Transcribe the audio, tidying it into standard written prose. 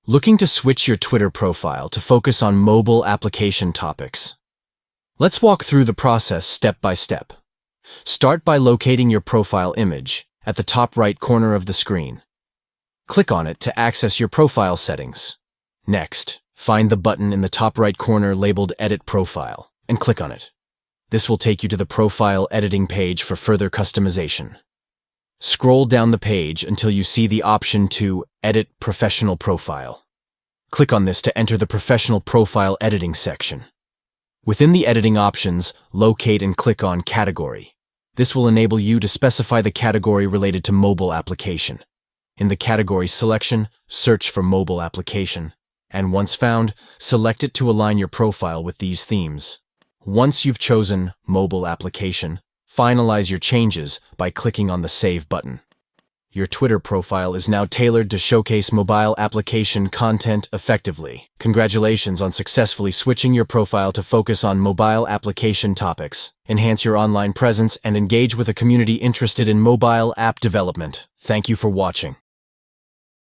Looking to switch your Twitter profile to focus on mobile application topics? Let's walk through the process step by step. Start by locating your profile image at the top right corner of the screen. Click on it to access your profile settings. Next, find the button in the top right corner labeled Edit Profile and click on it. This will take you to the profile editing page for further customization. Scroll down the page until you see the option to Edit Professional Profile. Click on this to enter the Professional Profile Editing section. Within the editing options, locate and click on Category. This will enable you to specify the category related to mobile application. In the category selection, search for mobile application, and once found, select it to align your profile with these themes. Once you've chosen mobile application, finalize your changes by clicking on the Save button. Your Twitter profile is now tailored to showcase mobile application content effectively. Congratulations on successfully switching your profile to focus on mobile application topics. Enhance your online presence and engage with a community interested in mobile app development. Thank you for watching.